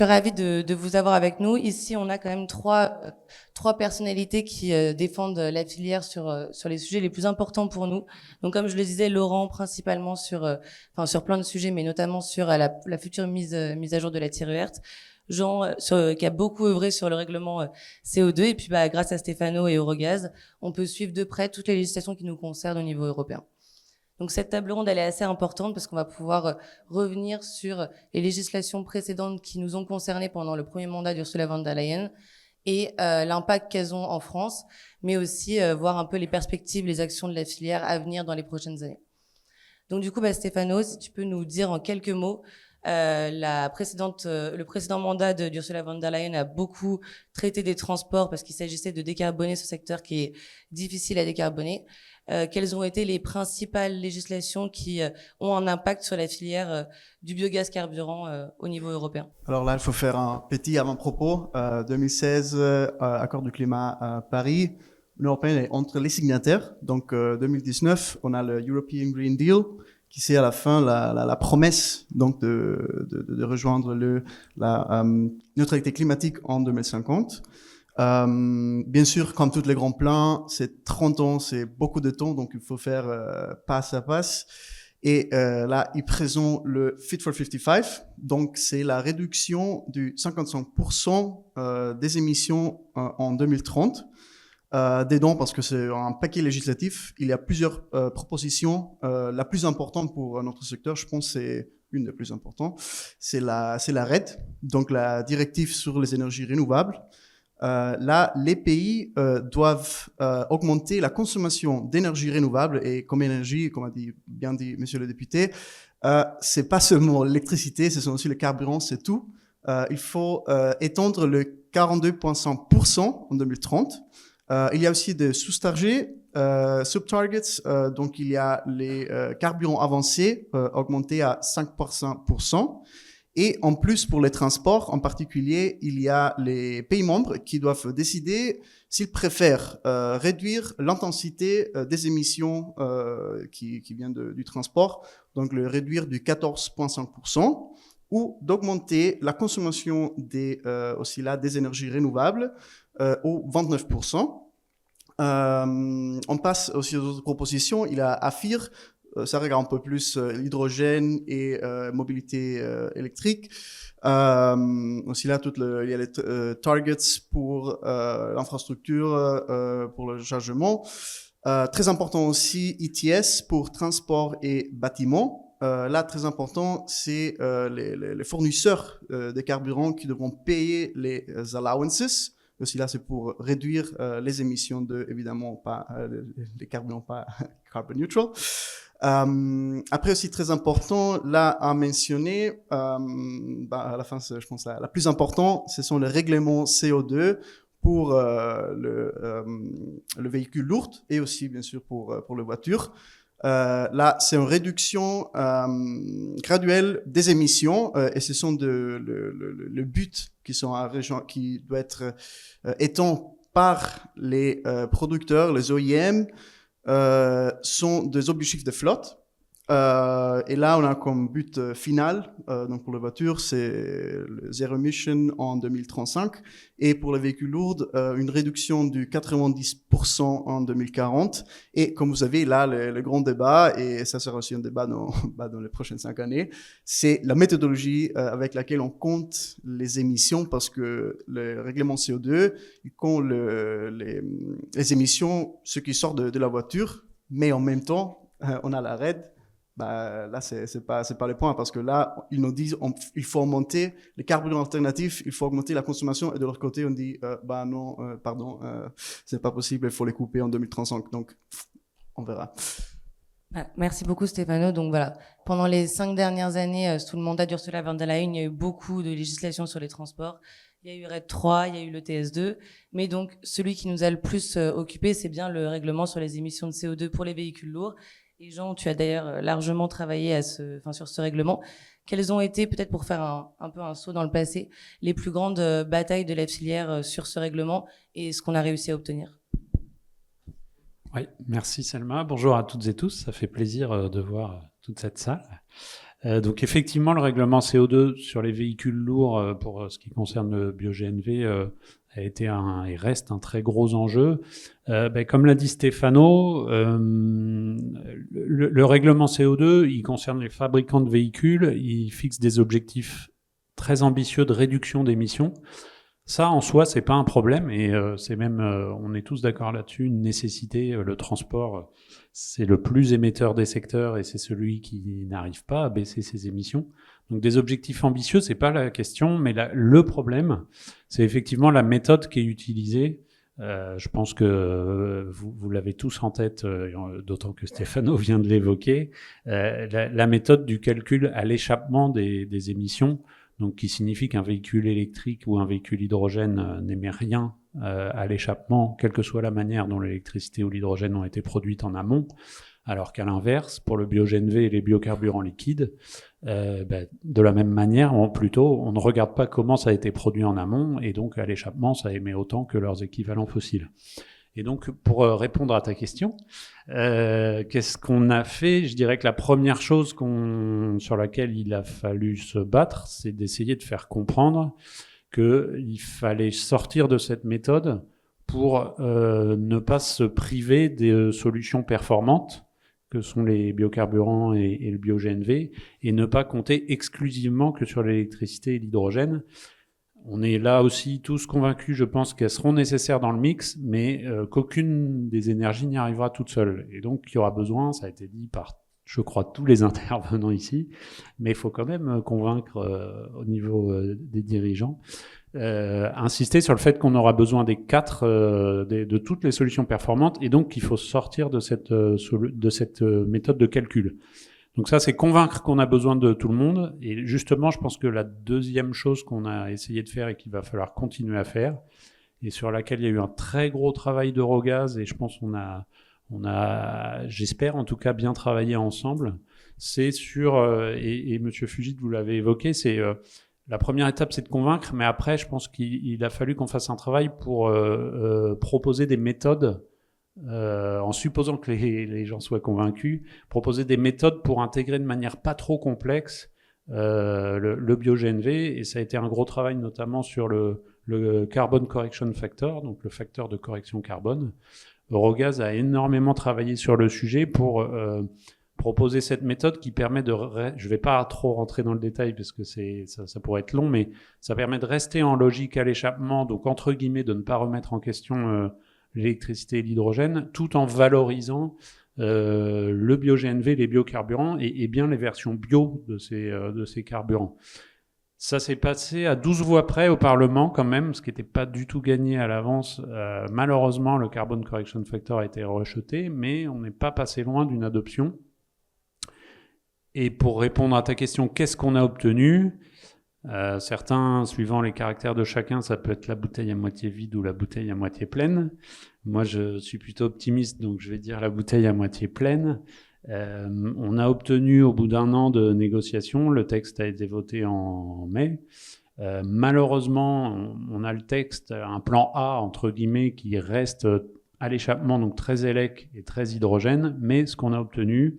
suis ravie de vous avoir avec nous. Ici, on a quand même trois personnalités qui défendent la filière sur les sujets les plus importants pour nous. Donc, comme je le disais, Laurent, principalement sur plein de sujets, mais notamment sur la future mise à jour de la Tiruert. Jean, qui a beaucoup œuvré sur le règlement CO2. Et puis, grâce à Stéphano et Eurogaz, on peut suivre de près toutes les législations qui nous concernent au niveau européen. Donc cette table ronde, elle est assez importante parce qu'on va pouvoir revenir sur les législations précédentes qui nous ont concernés pendant le premier mandat d'Ursula von der Leyen et l'impact qu'elles ont en France, mais aussi voir un peu les perspectives, les actions de la filière à venir dans les prochaines années. Donc du coup, Stéphano, si tu peux nous dire en quelques mots, le précédent mandat d'Ursula von der Leyen a beaucoup traité des transports parce qu'il s'agissait de décarboner ce secteur qui est difficile à décarboner. Quelles ont été les principales législations qui ont un impact sur la filière du biogaz carburant au niveau européen? Alors là, il faut faire un petit avant-propos. 2016, accord du climat à Paris. L'Union européenne est entre les signataires. Donc 2019, on a le European Green Deal, qui c'est à la fin la promesse donc de rejoindre la neutralité climatique en 2050. Bien sûr, comme tous les grands plans, c'est 30 ans, c'est beaucoup de temps, donc il faut faire passe à passe. Et là, il présente le Fit for 55, donc c'est la réduction du 55% des émissions en 2030. Dedans, parce que c'est un paquet législatif, il y a plusieurs propositions. La plus importante pour notre secteur, je pense, c'est une des plus importantes, c'est la RED, donc la directive sur les énergies renouvelables. Là, les pays doivent augmenter la consommation d'énergie renouvelable et comme énergie, comme a bien dit Monsieur le député, c'est pas seulement l'électricité, ce sont aussi les carburants, c'est tout. Il faut étendre le 42,5% en 2030. Il y a aussi des sous-targets, sub-targets, donc il y a les carburants avancés augmentés à 5%. Et en plus, pour les transports, en particulier, il y a les pays membres qui doivent décider s'ils préfèrent réduire l'intensité des émissions qui viennent du transport, donc le réduire du 14,5%, ou d'augmenter la consommation des énergies renouvelables au 29%. On passe aussi aux autres propositions. Il y a AFIR, ça regarde un peu plus l'hydrogène et mobilité électrique. Aussi là, il y a les targets pour l'infrastructure, pour le chargement. Très important aussi, ETS pour transport et bâtiment. Là, très important, c'est les fournisseurs de carburants qui devront payer les allowances. Aussi là, c'est pour réduire les émissions évidemment, pas les carburants pas carbon neutral. Après aussi très important, là à mentionner, à la fin, je pense la plus importante, ce sont les règlements CO2 pour le véhicule lourd et aussi bien sûr pour les voitures. Là, c'est une réduction graduelle des émissions et ce sont le but qui doit être étant par les producteurs, les OEM, sont des objectifs de flotte. Et là, on a comme but final, donc pour les voitures, c'est le zero emission en 2035. Et pour les véhicules lourds, une réduction du 90% en 2040. Et comme vous savez, là, le grand débat, et ça sera aussi un débat dans les prochaines 5 années, c'est la méthodologie avec laquelle on compte les émissions, parce que le règlement CO2, il compte les émissions, ce qui sort de la voiture, mais en même temps, on a la RED. Là, c'est pas le point, parce que là, ils nous disent il faut augmenter les carburants alternatifs, il faut augmenter la consommation, et de l'autre côté, on dit non, pardon, c'est pas possible, il faut les couper en 2035. Donc, on verra. Merci beaucoup Stéphano. Donc voilà, pendant les 5 dernières années, sous le mandat d'Ursula von der Leyen, il y a eu beaucoup de législation sur les transports. Il y a eu RED 3, il y a eu le TS2, mais donc celui qui nous a le plus occupé, c'est bien le règlement sur les émissions de CO2 pour les véhicules lourds. Et Jean, tu as d'ailleurs largement travaillé sur ce règlement. Quelles ont été, peut-être pour faire un peu un saut dans le passé, les plus grandes batailles de la filière sur ce règlement et ce qu'on a réussi à obtenir? Oui, merci Selma. Bonjour à toutes et tous. Ça fait plaisir de voir toute cette salle. Donc effectivement, le règlement CO2 sur les véhicules lourds, pour ce qui concerne le bio-GNV, a été et reste un très gros enjeu. Comme l'a dit Stefano, le règlement CO2, il concerne les fabricants de véhicules, il fixe des objectifs très ambitieux de réduction d'émissions. Ça, en soi, c'est pas un problème et c'est même, on est tous d'accord là-dessus, une nécessité. Le transport, c'est le plus émetteur des secteurs et c'est celui qui n'arrive pas à baisser ses émissions. Donc des objectifs ambitieux, c'est pas la question, mais le problème, c'est effectivement la méthode qui est utilisée. Je pense que vous l'avez tous en tête, d'autant que Stefano vient de l'évoquer, la méthode du calcul à l'échappement des émissions. Donc qui signifie qu'un véhicule électrique ou un véhicule hydrogène n'émet rien à l'échappement, quelle que soit la manière dont l'électricité ou l'hydrogène ont été produites en amont, alors qu'à l'inverse, pour le bio-GNV et les biocarburants liquides, de la même manière, on ne regarde pas comment ça a été produit en amont, et donc à l'échappement, ça émet autant que leurs équivalents fossiles. Et donc, pour répondre à ta question, qu'est-ce qu'on a fait ? Je dirais que la première chose sur laquelle il a fallu se battre, c'est d'essayer de faire comprendre qu'il fallait sortir de cette méthode pour ne pas se priver des solutions performantes que sont les biocarburants et le bio-GNV, et ne pas compter exclusivement que sur l'électricité et l'hydrogène. On est là aussi tous convaincus, je pense, qu'elles seront nécessaires dans le mix, mais qu'aucune des énergies n'y arrivera toute seule. Et donc, il y aura besoin, ça a été dit par, je crois, tous les intervenants ici, mais il faut quand même convaincre au niveau des dirigeants, insister sur le fait qu'on aura besoin de toutes les solutions performantes, et donc qu'il faut sortir de cette méthode de calcul. Donc ça, c'est convaincre qu'on a besoin de tout le monde. Et justement, je pense que la deuxième chose qu'on a essayé de faire et qu'il va falloir continuer à faire, et sur laquelle il y a eu un très gros travail d'Eurogaz, et je pense qu'on a, j'espère en tout cas, bien travaillé ensemble, c'est sur, et Monsieur Fugit, vous l'avez évoqué, c'est la première étape, c'est de convaincre, mais après, je pense qu'il a fallu qu'on fasse un travail pour proposer des méthodes, en supposant que les gens soient convaincus, proposer des méthodes pour intégrer de manière pas trop complexe le bio-GNV, et ça a été un gros travail notamment sur le Carbon Correction Factor, donc le facteur de correction carbone. Eurogaz a énormément travaillé sur le sujet pour proposer cette méthode qui permet je vais pas trop rentrer dans le détail parce que ça pourrait être long, mais ça permet de rester en logique à l'échappement, donc entre guillemets de ne pas remettre en question l'électricité et l'hydrogène, tout en valorisant le bio-GNV, les biocarburants et bien les versions bio de ces carburants. Ça s'est passé à 12 voix près au Parlement quand même, ce qui n'était pas du tout gagné à l'avance. Malheureusement, le Carbon Correction Factor a été rejeté, mais on n'est pas passé loin d'une adoption. Et pour répondre à ta question, qu'est-ce qu'on a obtenu ? Certains, suivant les caractères de chacun, ça peut être la bouteille à moitié vide ou la bouteille à moitié pleine. Moi, je suis plutôt optimiste, donc je vais dire la bouteille à moitié pleine. On a obtenu, au bout d'un an de négociations, le texte a été voté en mai. Malheureusement, on a le texte, un plan A, entre guillemets, qui reste à l'échappement, donc très élec et très hydrogène, mais ce qu'on a obtenu,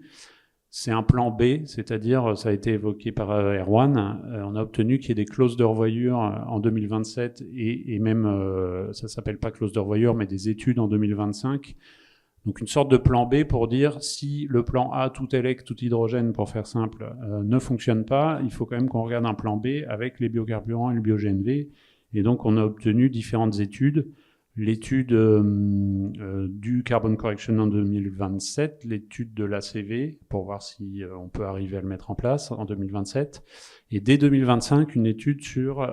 c'est un plan B, c'est-à-dire, ça a été évoqué par Erwan, on a obtenu qu'il y ait des clauses de revoyure en 2027 et même, ça s'appelle pas clause de revoyure, mais des études en 2025. Donc une sorte de plan B pour dire si le plan A, tout élec, tout hydrogène, pour faire simple, ne fonctionne pas, il faut quand même qu'on regarde un plan B avec les biocarburants et le bio-GNV. Et donc on a obtenu différentes études. L'étude du Carbon Correction en 2027, l'étude de l'ACV, pour voir si on peut arriver à le mettre en place en 2027, et dès 2025, une étude sur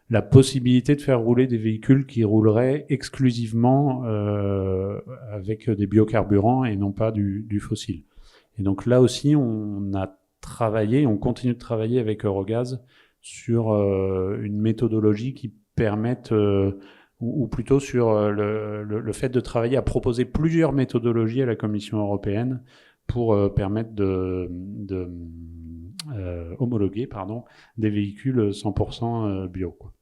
la possibilité de faire rouler des véhicules qui rouleraient exclusivement avec des biocarburants et non pas du fossile. Et donc là aussi, on continue de travailler avec Eurogaz sur une méthodologie qui permette... ou plutôt sur le fait de travailler à proposer plusieurs méthodologies à la Commission européenne pour permettre de homologuer des véhicules 100% bio, quoi.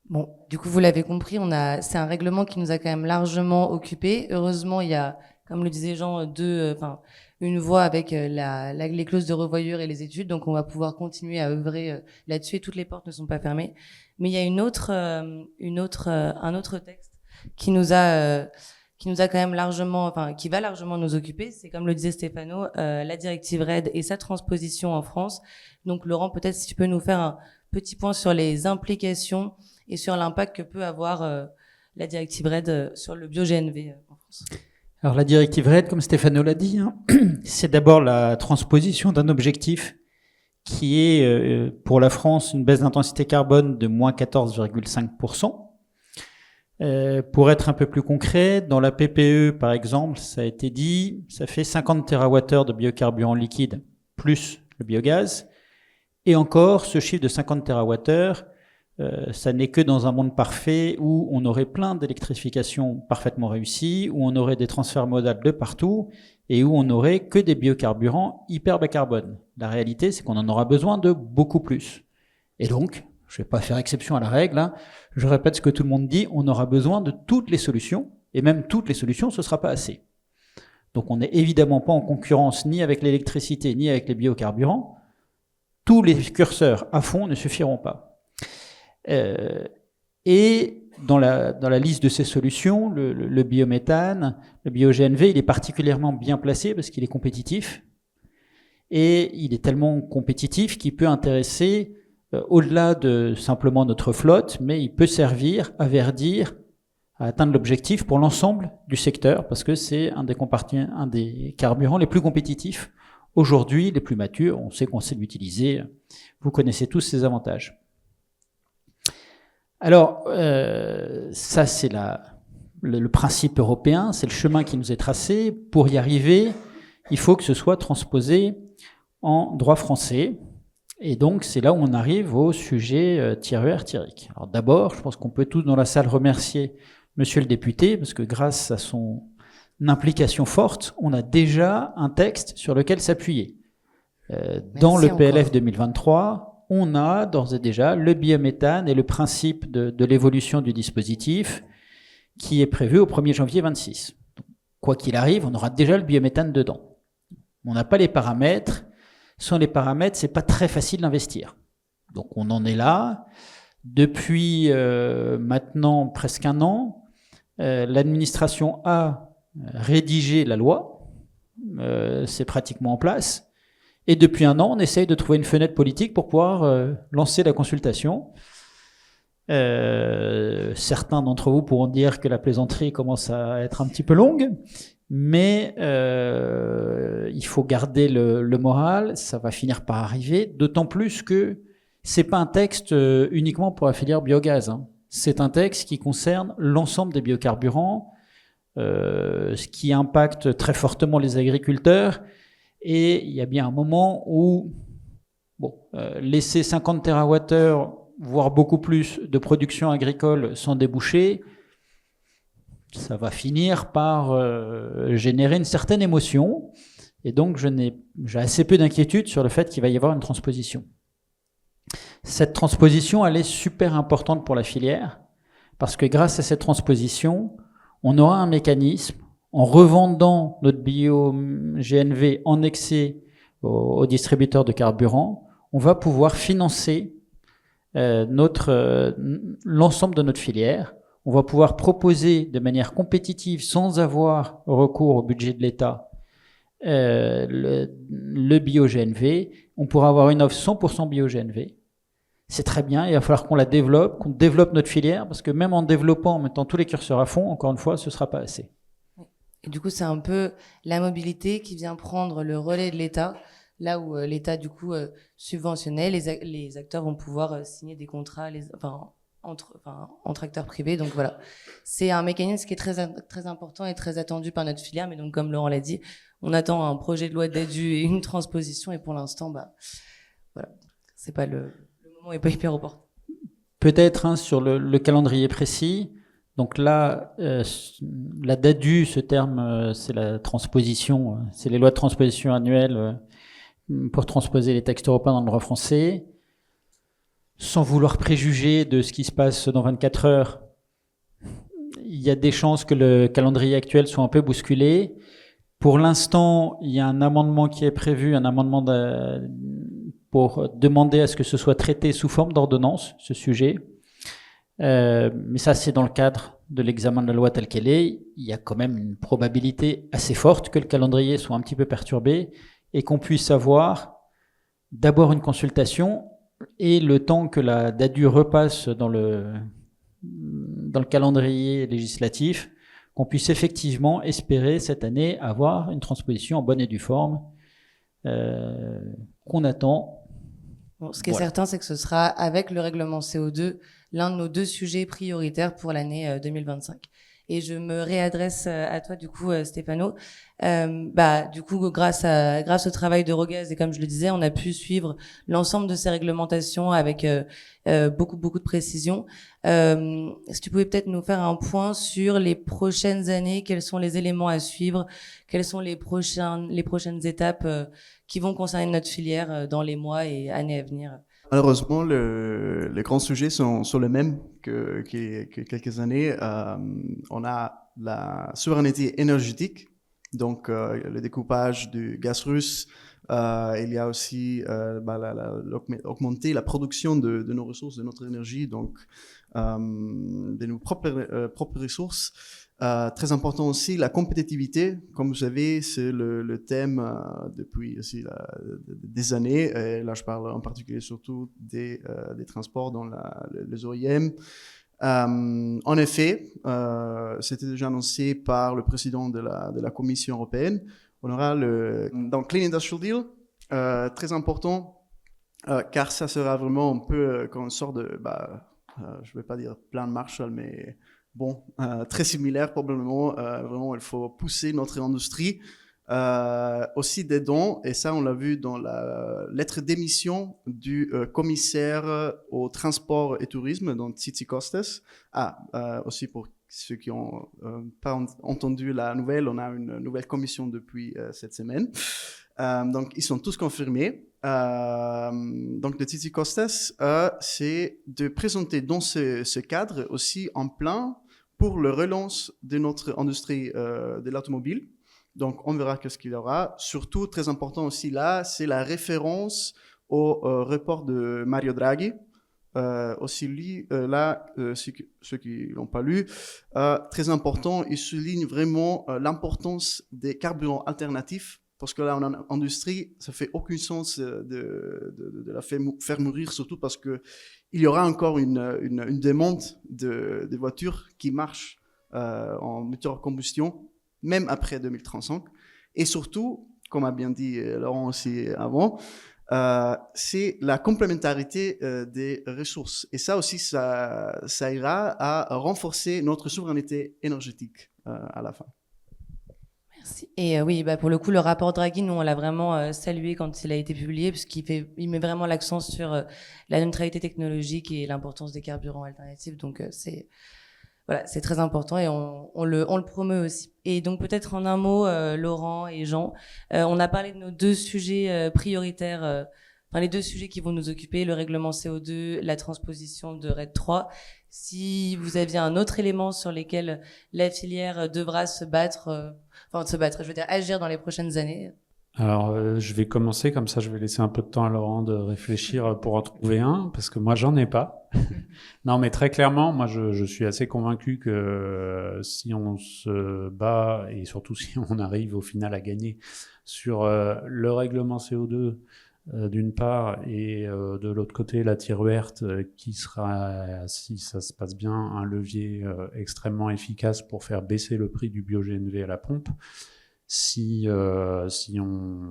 Bon, du coup, vous l'avez compris, c'est un règlement qui nous a quand même largement occupés. Heureusement, il y a comme le disait Jean, une voie avec les clauses de revoyure et les études. Donc, on va pouvoir continuer à œuvrer là-dessus et toutes les portes ne sont pas fermées. Mais il y a un autre texte qui nous a quand même qui va largement nous occuper. C'est comme le disait Stéphano, la directive RED et sa transposition en France. Donc, Laurent, peut-être si tu peux nous faire un petit point sur les implications et sur l'impact que peut avoir la directive RED sur le bio-GNV en France. Alors la directive RED, comme Stéphano l'a dit, c'est d'abord la transposition d'un objectif qui est pour la France une baisse d'intensité carbone de moins 14,5%. Pour être un peu plus concret, dans la PPE par exemple, ça a été dit, ça fait 50 TWh de biocarburant liquide plus le biogaz. Et encore, ce chiffre de 50 TWh, ça n'est que dans un monde parfait où on aurait plein d'électrification parfaitement réussie, où on aurait des transferts modaux de partout et où on n'aurait que des biocarburants hyper bas carbone. La réalité, c'est qu'on en aura besoin de beaucoup plus. Et donc, je ne vais pas faire exception à la règle, hein, je répète ce que tout le monde dit, on aura besoin de toutes les solutions, et même toutes les solutions, ce ne sera pas assez. Donc on n'est évidemment pas en concurrence ni avec l'électricité, ni avec les biocarburants. Tous les curseurs à fond ne suffiront pas. Et dans la liste de ces solutions, le biométhane, le bio-GNV, il est particulièrement bien placé parce qu'il est compétitif. Et il est tellement compétitif qu'il peut intéresser au-delà de simplement notre flotte, mais il peut servir à verdir, à atteindre l'objectif pour l'ensemble du secteur, parce que c'est un des carburants les plus compétitifs aujourd'hui, les plus matures. On sait qu'on sait l'utiliser. Vous connaissez tous ses avantages. Alors, ça c'est le principe européen, c'est le chemin qui nous est tracé. Pour y arriver, il faut que ce soit transposé en droit français. Et donc, c'est là où on arrive au sujet -R-. Alors d'abord, je pense qu'on peut tous dans la salle remercier monsieur le député, parce que grâce à son implication forte, on a déjà un texte sur lequel s'appuyer. Dans le PLF 2023, on a d'ores et déjà le biométhane et le principe de l'évolution du dispositif qui est prévu au 1er janvier 26. Donc, quoi qu'il arrive, on aura déjà le biométhane dedans. On n'a pas les paramètres. Sans les paramètres, c'est pas très facile d'investir. Donc on en est là. Depuis maintenant presque un an, l'administration a rédigé la loi. C'est pratiquement en place. Et depuis un an, on essaye de trouver une fenêtre politique pour pouvoir lancer la consultation. Certains d'entre vous pourront dire que la plaisanterie commence à être un petit peu longue, mais il faut garder le moral, ça va finir par arriver, d'autant plus que c'est pas un texte uniquement pour la filière biogaz, hein. C'est un texte qui concerne l'ensemble des biocarburants, ce qui impacte très fortement les agriculteurs. Et il y a bien un moment où laisser 50 TWh, voire beaucoup plus, de production agricole sans déboucher, ça va finir par générer une certaine émotion. Et donc, j'ai assez peu d'inquiétude sur le fait qu'il va y avoir une transposition. Cette transposition, elle est super importante pour la filière, parce que grâce à cette transposition, on aura un mécanisme en revendant notre bio-GNV en excès aux distributeurs de carburant, on va pouvoir financer l'ensemble de notre filière. On va pouvoir proposer de manière compétitive, sans avoir recours au budget de l'État, le bio-GNV. On pourra avoir une offre 100% bio-GNV. C'est très bien, il va falloir qu'on développe notre filière, parce que même en développant, en mettant tous les curseurs à fond, encore une fois, ce ne sera pas assez. Et du coup, c'est un peu la mobilité qui vient prendre le relais de l'État, là où l'État, du coup, subventionnait, les acteurs vont pouvoir signer des contrats entre acteurs privés. Donc voilà, c'est un mécanisme qui est très, très important et très attendu par notre filière. Mais donc, comme Laurent l'a dit, on attend un projet de loi d'ADU et une transposition. Et pour l'instant, voilà, c'est pas le moment n'est pas hyper opportun. Peut-être sur le calendrier précis. Donc là, la DADU, ce terme, c'est la transposition, c'est les lois de transposition annuelles pour transposer les textes européens dans le droit français. Sans vouloir préjuger de ce qui se passe dans 24 heures, il y a des chances que le calendrier actuel soit un peu bousculé. Pour l'instant, il y a un amendement qui est prévu, pour demander à ce que ce soit traité sous forme d'ordonnance, ce sujet. Mais ça, c'est dans le cadre de l'examen de la loi telle qu'elle est. Il y a quand même une probabilité assez forte que le calendrier soit un petit peu perturbé et qu'on puisse avoir d'abord une consultation et le temps que la DADU repasse dans le calendrier législatif, qu'on puisse effectivement espérer cette année avoir une transposition en bonne et due forme qu'on attend. Bon, ce qui est certain, c'est que ce sera avec le règlement CO2 l'un de nos 2 sujets prioritaires pour l'année 2025. Et je me réadresse à toi, du coup, Stéphano. Du coup, grâce au travail d'Eurogaz, et comme je le disais, on a pu suivre l'ensemble de ces réglementations avec beaucoup de précision. Si tu pouvais peut-être nous faire un point sur les prochaines années, quels sont les éléments à suivre, quelles sont les prochaines étapes qui vont concerner notre filière dans les mois et années à venir. Malheureusement, les grands sujets sont les mêmes que quelques années. On a la souveraineté énergétique, donc le découpage du gaz russe. Il y a aussi augmenter la production de nos ressources, de notre énergie, donc de nos propres ressources. Très important aussi, la compétitivité. Comme vous savez, c'est le thème depuis aussi des années. Et là, je parle en particulier surtout des transports dans les OIM. En effet, c'était déjà annoncé par le président de la Commission européenne. On aura donc Clean Industrial Deal, très important, car ça sera vraiment un peu comme une sorte de, je ne vais pas dire plan Marshall, mais bon, très similaire probablement. Vraiment, il faut pousser notre industrie aussi dedans, et ça on l'a vu dans la lettre d'émission du commissaire au transport et tourisme, donc Tzitzikostas. Aussi pour ceux qui n'ont pas entendu la nouvelle, on a une nouvelle commission depuis cette semaine. Donc ils sont tous confirmés. Donc le Tzitzikostas, c'est de présenter dans ce cadre aussi un plan pour le relance de notre industrie de l'automobile. Donc, on verra ce qu'il y aura. Surtout, très important aussi là, c'est la référence au report de Mario Draghi. Aussi, lui, ceux qui l'ont pas lu, très important, il souligne vraiment l'importance des carburants alternatifs. Parce que là, en industrie, ça fait aucun sens de la faire mourir, surtout parce que il y aura encore une demande de voitures qui marchent en moteur à combustion, même après 2035. Et surtout, comme a bien dit Laurent aussi avant, c'est la complémentarité des ressources. Et ça aussi, ça ira à renforcer notre souveraineté énergétique à la fin. Merci. Et oui, pour le coup, le rapport Draghi, nous, on l'a vraiment salué quand il a été publié, puisqu'il met vraiment l'accent sur la neutralité technologique et l'importance des carburants alternatifs. Donc, c'est très important et on le promeut aussi. Et donc, peut-être en un mot, Laurent et Jean, on a parlé de nos 2 sujets prioritaires, les 2 sujets qui vont nous occuper, le règlement CO2, la transposition de RED 3. Si vous aviez un autre élément sur lequel la filière devra agir dans les prochaines années. Alors, je vais commencer, comme ça je vais laisser un peu de temps à Laurent de réfléchir pour en trouver un, parce que moi j'en ai pas. Non, mais très clairement, moi je suis assez convaincu que si on se bat, et surtout si on arrive au final à gagner sur le règlement CO2, d'une part, et de l'autre côté la tire verte qui sera, si ça se passe bien, un levier extrêmement efficace pour faire baisser le prix du bio-GNV à la pompe. Si on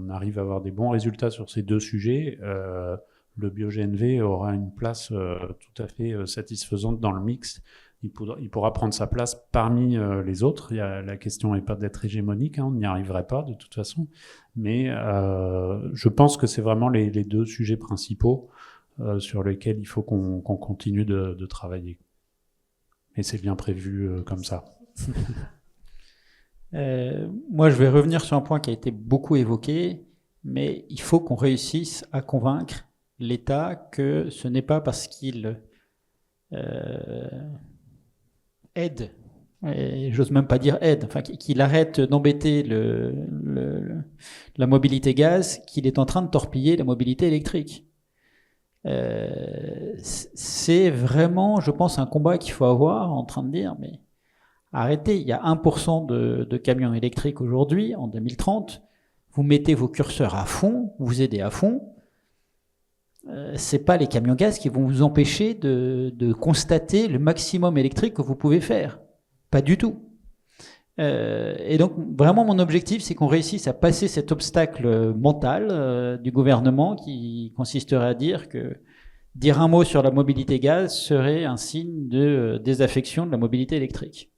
arrive à avoir des bons résultats sur ces 2 sujets, le bio-GNV aura une place tout à fait satisfaisante dans le mix. Il pourra prendre sa place parmi les autres. La question n'est pas d'être hégémonique, on n'y arriverait pas de toute façon. Mais je pense que c'est vraiment les 2 sujets principaux sur lesquels il faut qu'on continue de travailler. Et c'est bien prévu comme ça. Moi, je vais revenir sur un point qui a été beaucoup évoqué, mais il faut qu'on réussisse à convaincre l'État que ce n'est pas parce qu'il aide et j'ose même pas dire aide, enfin qu'il arrête d'embêter la mobilité gaz, qu'il est en train de torpiller la mobilité électrique. C'est vraiment, je pense, un combat qu'il faut avoir, en train de dire, mais arrêtez, il y a 1% de camions électriques aujourd'hui, en 2030, vous mettez vos curseurs à fond, vous aidez à fond, c'est pas les camions gaz qui vont vous empêcher de constater le maximum électrique que vous pouvez faire. Pas du tout. Et donc, vraiment, mon objectif, c'est qu'on réussisse à passer cet obstacle mental du gouvernement qui consisterait à dire que dire un mot sur la mobilité gaz serait un signe de désaffection de la mobilité électrique.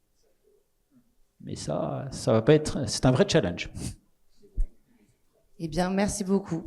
Mais ça va pas être... C'est un vrai challenge. Eh bien, merci beaucoup.